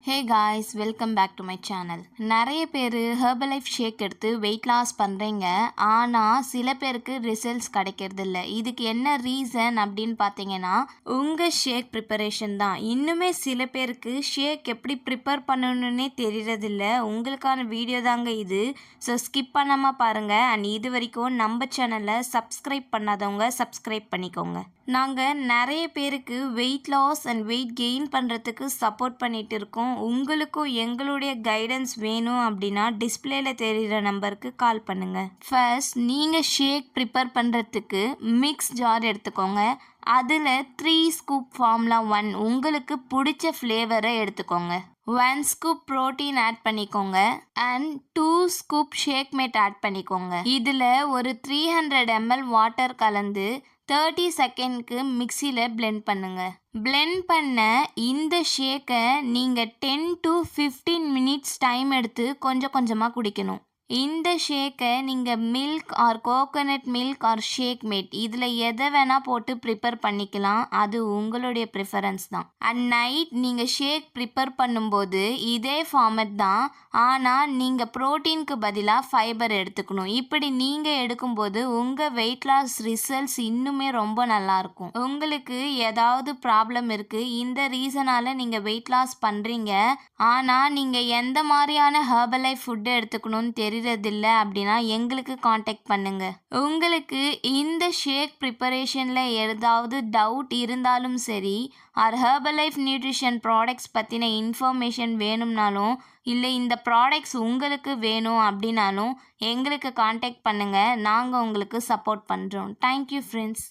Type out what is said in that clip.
Hey guys, welcome back to my channel. நிறைய பேர் Herbalife ஷேக் எடுத்து வெயிட் லாஸ் பண்ணுறீங்க. ஆனால் சில பேருக்கு ரிசல்ட்ஸ் கிடைக்கிறது இல்லை. இதுக்கு என்ன ரீசன் அப்படின்னு பார்த்தீங்கன்னா, உங்கள் ஷேக் ப்ரிப்பரேஷன் தான். இன்னுமே சில பேருக்கு ஷேக் எப்படி ப்ரிப்பேர் பண்ணணுன்னே தெரியறதில்ல. உங்களுக்கான வீடியோ தாங்க இது. ஸோ ஸ்கிப் பண்ணாமல் பாருங்கள். அண்ட் இது வரைக்கும் நம்ம சேனலை சப்ஸ்கிரைப் பண்ணாதவங்க சப்ஸ்கிரைப் பண்ணிக்கோங்க. நாங்கள் நிறைய பேருக்கு weight loss and weight gain பண்ணுறதுக்கு சப்போர்ட் பண்ணிகிட்டு இருக்கோம். உங்களுக்கும் எங்களுடைய கைடன்ஸ் வேணும் அப்படின்னா டிஸ்பிளேல தெரிகிற நம்பருக்கு கால் பண்ணுங்கள். ஃபர்ஸ்ட் நீங்கள் ஷேக் ப்ரிப்பேர் பண்ணுறதுக்கு மிக்ஸ் ஜார் எடுத்துக்கோங்க. அதில் 3 ஸ்கூப் ஃபார்முலா 1 உங்களுக்கு பிடிச்ச ஃப்ளேவரை எடுத்துக்கோங்க. 1 ஸ்கூப் ப்ரோட்டீன் ஆட் பண்ணிக்கோங்க. And 2 scoop Shakemate add பண்ணிக்கோங்க. இதில் ஒரு 300 ml வாட்டர் கலந்து 30 செகண்ட்க்கு மிக்சியில் பிளெண்ட் பண்ணுங்க. பிளெண்ட் பண்ண இந்த ஷேக்கை நீங்கள் 10 to 15 மினிட்ஸ் டைம் எடுத்து கொஞ்சம் கொஞ்சமாக குடிக்கணும். இந்த ஷேக்கை நீங்கள் milk or coconut milk or Shakemate இதில் எதை வேணால் போட்டு ப்ரிப்பேர் பண்ணிக்கலாம். அது உங்களுடைய ப்ரிஃபரன்ஸ் தான். அண்ட் நைட் நீங்கள் ஷேக் ப்ரிப்பேர் பண்ணும்போது இதே ஃபார்மட் தான். ஆனால் நீங்கள் ப்ரோட்டீனுக்கு பதிலாக ஃபைபர் எடுத்துக்கணும். இப்படி நீங்கள் எடுக்கும்போது உங்கள் வெயிட் லாஸ் ரிசல்ட்ஸ் இன்னுமே ரொம்ப நல்லாயிருக்கும். உங்களுக்கு ஏதாவது ப்ராப்ளம் இருக்குது, இந்த ரீசனால் நீங்கள் வெயிட் லாஸ் பண்ணுறீங்க, ஆனால் நீங்கள் எந்த மாதிரியான ஹெர்பலைஃப் ஃபுட்டு எடுத்துக்கணும்னு தெரியறதில்ல அப்படின்னா எங்களுக்கு காண்டாக்ட் பண்ணுங்க. உங்களுக்கு இந்த ஷேக் ப்ரிப்பரேஷனில் ஏதாவது டவுட் இருந்தாலும் சரி, ஆர் ஹெர்பலைஃப் நியூட்ரிஷன் ப்ராடக்ட்ஸ் பற்றின இன்ஃபர்மேஷன் வேணும்னாலும், இல்லை இந்த ப்ராடக்ட்ஸ் உங்களுக்கு வேணும் அப்படின்னாலும் எங்களுக்கு காண்டாக்ட் பண்ணுங்கள். நாங்கள் உங்களுக்கு சப்போர்ட் பண்ணுறோம். Thank you friends.